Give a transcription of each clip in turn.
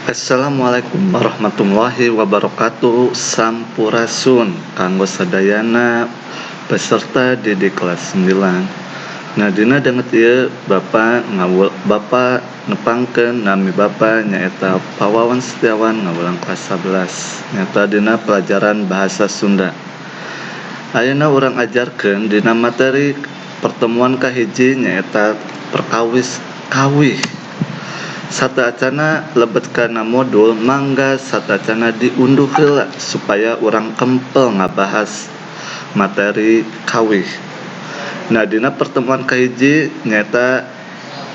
Assalamualaikum warahmatullahi wabarakatuh. Sampurasun kanggo sadayana peserta didik kelas 9. Nah dina danget ieu Bapak nepangkeun nami Bapa nyaeta Pawawan Setiawan ngawulang kelas 11 nyata dina pelajaran bahasa Sunda. Ayeuna urang ajarkeun dina materi pertemuan kahiji nyaeta perkawis kawih. Satacana lebet kana modul mangga satacana diunduh heula supaya urang kempel ngabahas materi kawih. Nah dina pertemuan kahiji nyaeta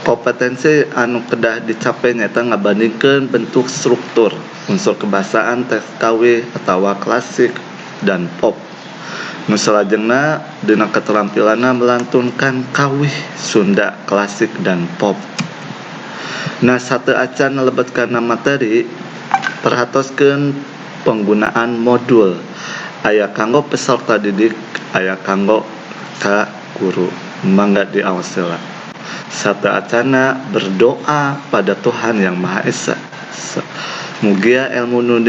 kompetensi anu kedah dicapai nyaeta ngabandingkeun bentuk struktur unsur kebahasaan teks kawih atawa klasik dan pop. Nu salajengna dina keterampilanna melantunkan kawih Sunda klasik dan pop. Nah satu acan lebet kana materi perhatoskeun penggunaan modul aya kanggo peserta didik aya kanggo ka guru mangga diaos heula. Satu acana berdoa pada Tuhan yang Maha Esa. Mugia ilmu nu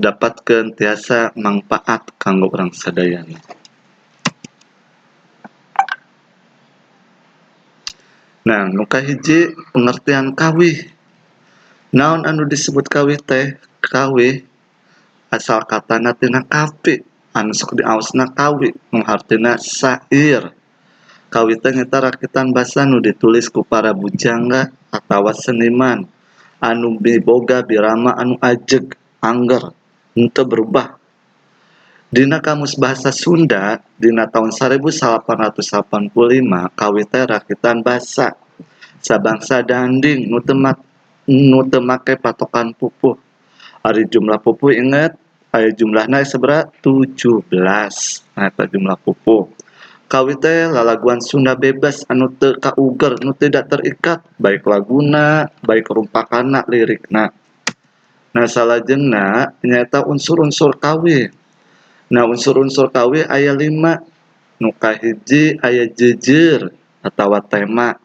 dapatkeun tiasa manfaat kanggo urang sadayana. Nah, nu kahiji pengertian kawih. Naon anu disebut kawih teh? Kawih asal katana tina kawi, anu sok diaosna kawi, nu artina sair. Kawih teh nyata rakitan basa nu ditulis ku para bujangga atawa seniman anu miboga birama anu ajeg, angger, henteu berubah. Dina Kamus Bahasa Sunda dina tahun 1885 kawih teh rakitan basa sabangsa danding nu teu make patokan pupuh. Ari jumlah pupuh inget aya jumlahna sabaraha 17. Nah eta jumlah pupuh. Kawih teh lalaguan Sunda bebas anu teu kauger, nu tidak terikat baik laguna, baik rumpakanna, lirikna. Nah salajengna nyaeta unsur-unsur kawih. Nah unsur-unsur kawih aya 5. Nu kahiji aya jejer atawa tema.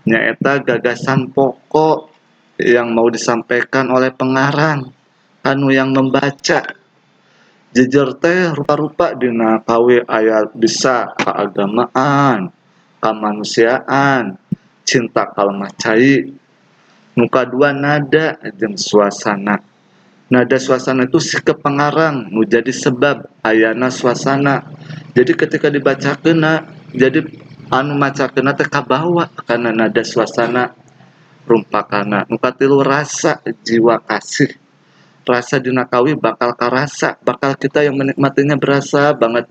Nyaeta gagasan pokok yang mau disampaikan oleh pengarang anu yang membaca. Jejer teh rupa-rupa dina kawih aya bisa keagamaan, kemanusiaan, cinta kalmah cai. Nu kadua nada jeung suasana. Nada suasana itu sikap pengarang nu jadi sebab ayana suasana. Jadi ketika dibacakeunna jadi anu macakeunna teh kabawa kana nada suasana rumpakana. Nu katilu rasa jiwa kasih. Rasa dina kawih bakal karasa, bakal kita yang menikmatinya berasa banget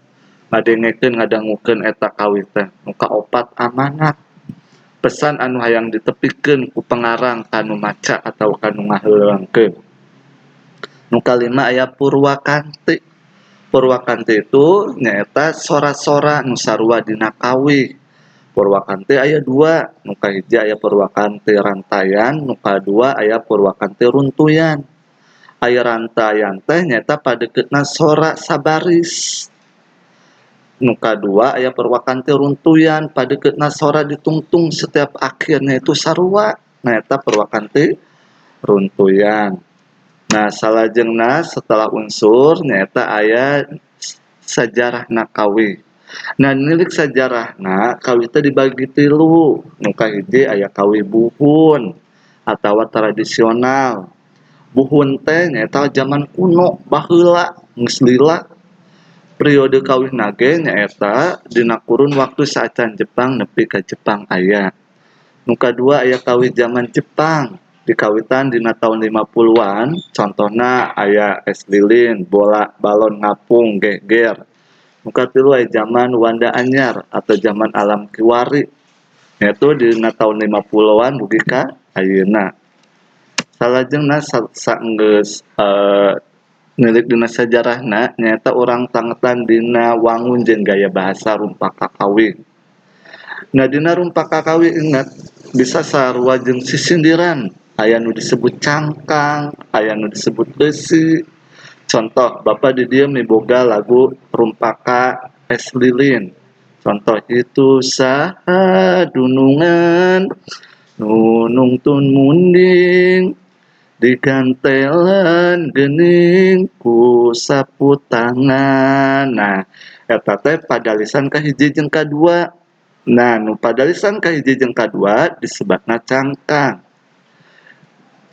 ngadengekeun ngadangukeun eta kawih teh. Nu kaopat amanat. Pesan anu hayang ditepikeun ku pengarang kanu maca atau kanu ngaheulengkeun. Nu kalima aya purwakanti. Purwakanti itu nyaeta sora-sora nu sarua dina kawih. Purwakanti aya 2, nu kahiji aya purwakanti rantayan, nu kadua aya purwakanti runtuyan. Aya rantayan teh nyaeta padeuketna sora sabaris. Nu kadua aya purwakanti runtuyan, padeuketna sora ditungtung setiap akhirnya itu sarua. Nah eta purwakanti runtuyan. Nah salajengna setelah unsur nyaeta aya sajarahna kawih. Nah nilik sajarahna kawih teh dibagi 3. Nu kahiji aya kawih buhun atawa tradisional. Buhun teh nyaeta zaman kuno baheula geus lila. Periode kawihna ge nyaeta dina kurun waktu saacan Jepang nepi ka Jepang aya. Nu kadua aya kawih zaman Jepang. Dikawitan dina tahun 50-an, contohna aya es lilin, bola balon ngapung, geger. Nu katilu aya zaman Wanda Anyar atau zaman alam kiwari. Yaitu dina tahun 50-an dugi ka ayeuna. Salajengna saenggeus nilik dina sajarahna nyaeta urang tangetan dina wangun jeung gaya bahasa rumpaka kawih. Nah dina rumpaka kawih ingat bisa sarua jeung sisindiran. Aya nu disebut cangkang, aya nu disebut besi. Contoh, Bapak di dieu miboga lagu rumpaka es lilin. Contoh itu saha dunungan nunung tun munding digantelan geuning ku sapu tangan. Nah, eta teh padalisan kahiji jeung kadua. Nah, nu padalisan kahiji jeung kadua disebutna cangkang.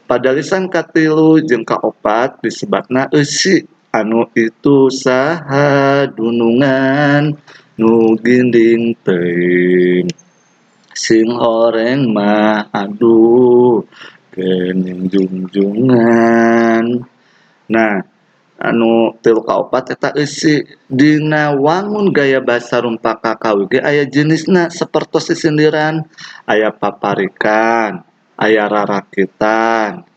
Padalisan katilu jeung kaopat disebutna eusi. Anu itu saha dunungan nu ginding teuing. Sing horeng mah aduh geuning junjungan. Nah, anu tilu kaopat eta eusi. Dina wangun gaya basa rumpaka kawi ge aya jenisna sapertos sisindiran, aya paparikan, aya rarakitan,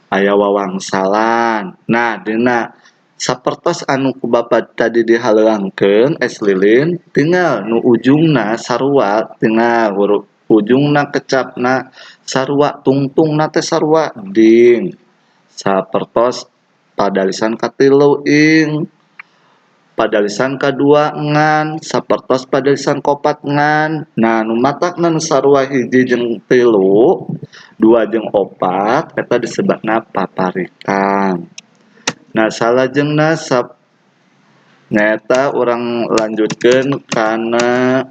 aya wawangsalan. Nah, dina sapertos anu ku Bapa tadi dihaleuangkeun lilin tinggal nu ujungna sarua, tinggal huruf ujungna kecapna sarua, tungtungna teh sarua ding. Sapertos padalisan katilu ing, padalisan kadua ngan, sapertos padalisan kopat ngan. Nah, nu matakna nu sarua hiji jeung tilu, dua jeung opat eta disebutna paparikan. Nah, salajengna nyaeta urang lanjutkeun kana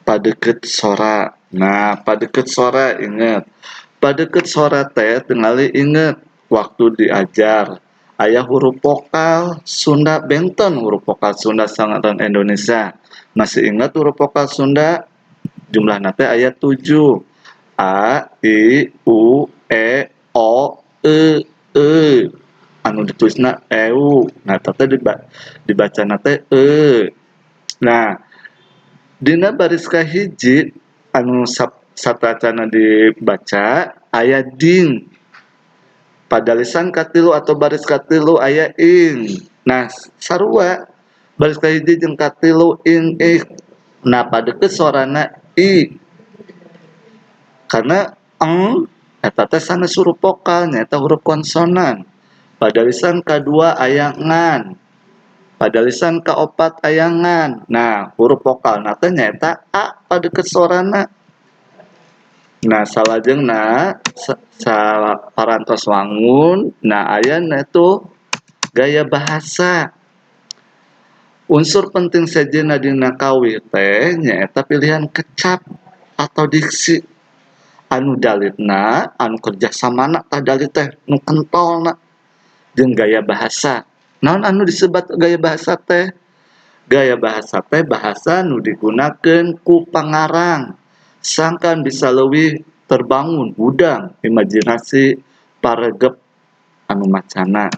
padeukeut sora. Nah, padeukeut sora inget. Padeukeut sora teh tingali inget waktu diajar. Aya huruf vokal Sunda benten huruf vokal Sunda sangaran Indonesia. Masih ingat huruf vokal Sunda? Jumlahna teh aya 7. A, I, U, E, O, E, E. Anu ditulisna eu. Nah, teh dibacana teh e. Nah, dina baris kahiji anu satacana dibaca aya ding. Padalisan katilu atau baris katilu aya ing. Nah, sarua baris kahiji jeung katilu ing ik. Nah, padeukeut sorana i. Karena eta teh sanes huruf vokal nyaeta huruf konsonan. Padalisan kadua aya ngan. Padalisan kaopat aya ngan. Nah, huruf vokalna teh nyaeta a padeukeut sorana. Nah, salajengna parantos wangun, nah aya itu gaya bahasa. Unsur penting sejenna dina kawi teh nyaeta pilihan kecap atau diksi. Anu dalitna, anu kerjasamana tah dalit teh nu kentolna jeung gaya bahasa. Naon anu disebut gaya bahasa teh? Gaya bahasa teh bahasa nu digunakeun ku pangarang. Sangkan bisa leuwih terbangun budang imajinasi paregep anu macana.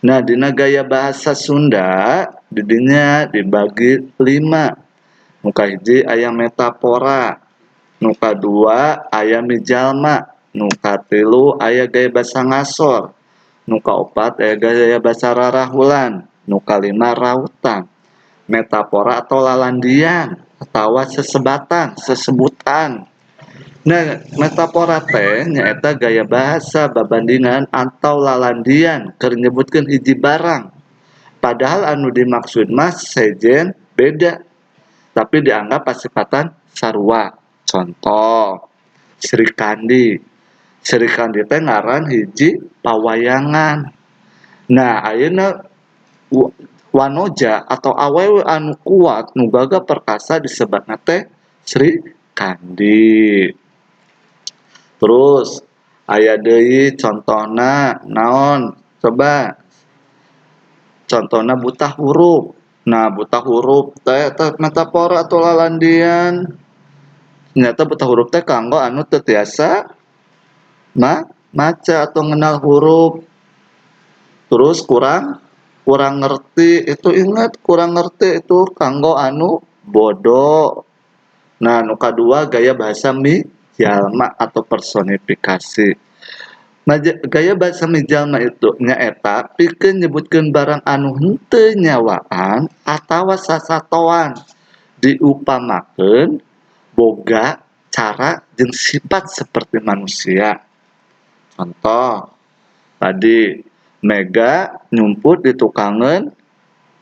Nah, dina gaya bahasa Sunda di dinya dibagi 5. Nu kahiji aya metafora, nu kadua aya mijalma, nu katilu aya gaya basa ngasor, nu kaopat aya gaya basa rarahulan, nu kalima rautan. Metafora atau lalandian atawa sesebutan. Nah, metafora teh nyaeta gaya bahasa babandingan atau lalandian keur nyebutkeun hiji barang. Padahal anu dimaksud mah sejen beda, tapi dianggap pasifatan sarua. Contoh, Sri Kandi. Sri Kandi teh ngaran hiji pawayangan. Nah, ayeuna wanoja atau awewe anu kuat nu gaga perkasa disebutna teh Sri Kandi. Terus aya deui contona naon? Coba. Contona buta huruf. Nah, buta huruf teh metafora atau lalandian. Nyata buta huruf teh kanggo anu teu tiasa maca atau ngenal huruf. Terus kurang ngerti, itu ingat kurang ngerti itu kanggo anu bodoh. Nah, nu kadua gaya bahasa mijalma atau personifikasi. Gaya bahasa mijalma itu nyaeta pikeun nyebutkeun barang anu henteu nyawaan atawa sasatoan diupamakeun boga cara jeung sifat seperti manusia. Contoh tadi Mega nyumput di tukangan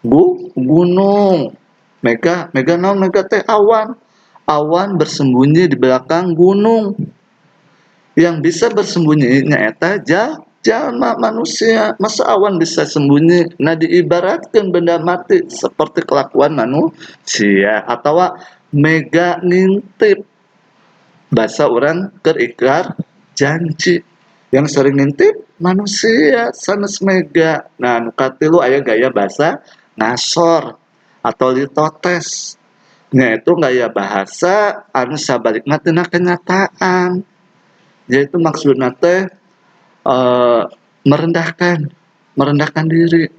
gunung. Mega naon? Mega teh awan. awan bersembunyi di belakang gunung. Yang bisa bersembunyi nyaeta jalma manusia. Masa awan bisa sembunyi? Nah, diibaratkan benda mati seperti kelakuan manusia atau mega ngintip. Bahasa orang kerikar janji. Yang sering ngintip manusia sanes mega. Nah, nu katilu aya gaya bahasa ngasor atau litotes. Yaitu gaya bahasa anu sabalikna tina kenyataan. Yaitu maksudna teh merendahkan diri.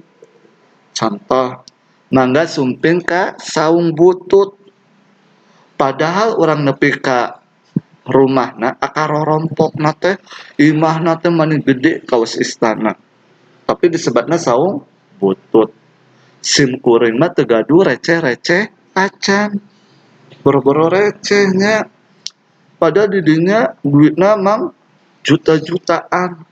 Contoh, mangga sumping ka saung butut. Padahal orang nepi ka rumahna akarorompokna teh imahna teh mani gede kaos istana. Tapi disebutna saung butut. Sim kuring mah teu gaduh receh-receh acan. Boro-boro recehnya. Padahal di dinya duitna mang juta-jutaan.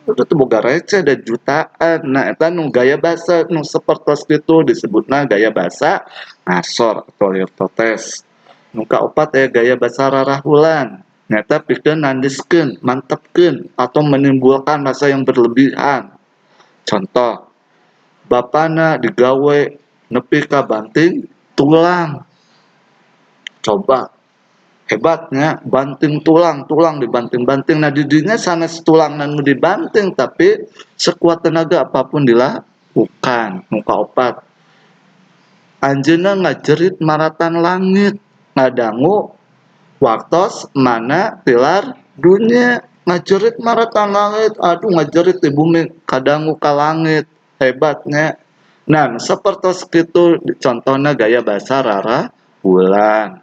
Udah tuh boga receh dan jutaan. Nah, eta nu gaya bahasa nu sapertos kitu disebutna gaya bahasa ngasor atau lirtotes. Nu kaopat aya gaya bahasa rarahulan. Nyata pikeun nandiskeun, mantepkeun atau menimbulkan rasa yang berlebihan. Contoh, bapana digawe nepi ka banting tulang. Coba hebatnya banting tulang dibanting-banting. Nah didinya sanes tulang nu dibanting tapi sekuat tenaga apapun dilakukan. Muka opat anjeunna ngajerit maratan langit ngadangu waktos mana tilar dunia. Ngajerit maratan langit, aduh ngajerit di bumi kadangu ka langit. Hebatnya. Nah seperti itu contohnya gaya bahasa rara bulan.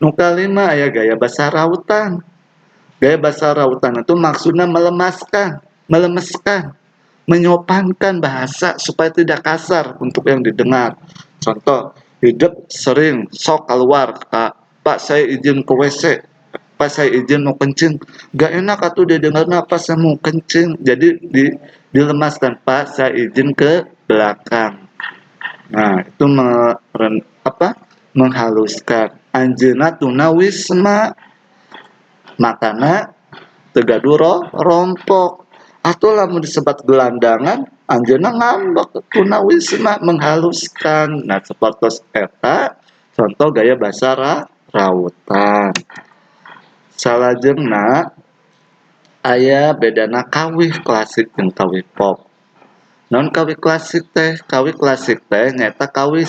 Nu kalima aya gaya bahasa rautan. Gaya bahasa rautan itu maksudnya melemeskan, menyopankan bahasa supaya tidak kasar untuk yang didengar. Contoh, hidup sering sok keluar, Pak saya izin ke WC, Pak saya izin mau kencing. Gak enak atuh didengarna pas saya mau kencing. Jadi dilemaskan, Pak saya izin ke belakang. Nah, itu menghaluskan. Anjeunna tunawisma makana teu gaduh rompok. Atuh lamun disebat gelandangan anjeunna ngambek tunawisma menghaluskan. Nah, sapertos eta contoh gaya bahasa rautan. Salajengna aya bedana kawih klasik jeung kawih pop. Non kawih klasik teh nyata kawih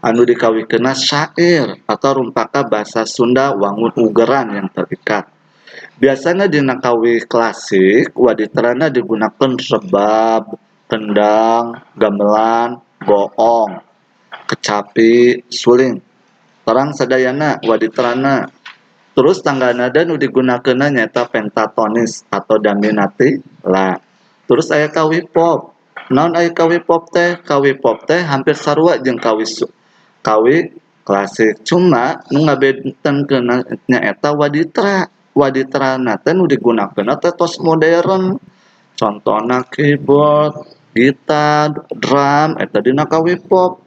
anu dikawihkeunna syair atau rumpaka bahasa Sunda wangun ugeran yang terikat. Biasanya dina kawih klasik waditerana digunakan rebab, kendang, gamelan, goong, kecapi, suling. Terang sadayana waditerana. Terus tangga nada nu digunakeunna nyaeta pentatonis atau dominati la. Terus aya kawih pop. Naon aya kawih pop teh? Kawih pop teh hampir sarua jeung kawih klasik. Cuma nu ngabedakeun nyaeta waditra. Waditrana teh nu digunakeunna teh tos modern. Contona keyboard, gitar, drum eta dina kawih pop.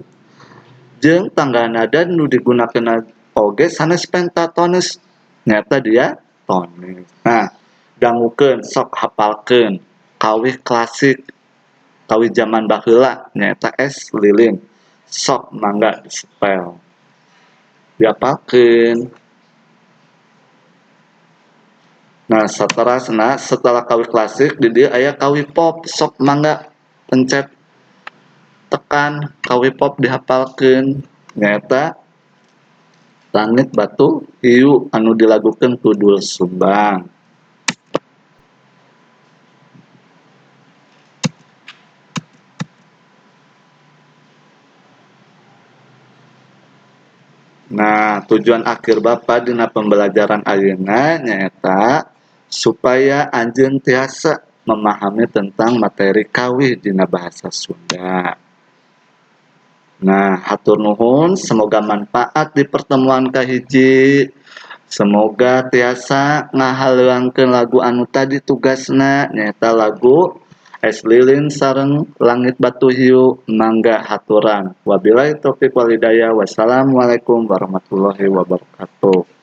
Jeung tangga nada nu digunakeunna oge sanes pentatonis. Nyata dia tonis. Nah, dangukeun sok hafalkeun kawih klasik. Kawih zaman baheula nyata es lilin. Sok mangga dispel. Diapalkeun. Nah, setelah kawih klasik di dieu aya kawih pop. Sok mangga pencet tekan kawih pop dihafalkeun. Nyata langit batu hiu anu dilagukeun ku Doel Sumbang. Nah, tujuan akhir Bapak dina pembelajaran ayeuna nyaeta supaya anjeun tiasa memahami tentang materi kawih dina bahasa Sunda. Nah, hatur nuhun, semoga manfaat di pertemuan kahiji. Semoga tiasa ngahaleuangkeun lagu anu tadi tugasna nyaeta lagu Es lilin sareng langit batu hiu mangga haturan. Wabillahi taufiq walhidayah. Wassalamualaikum warahmatullahi wabarakatuh.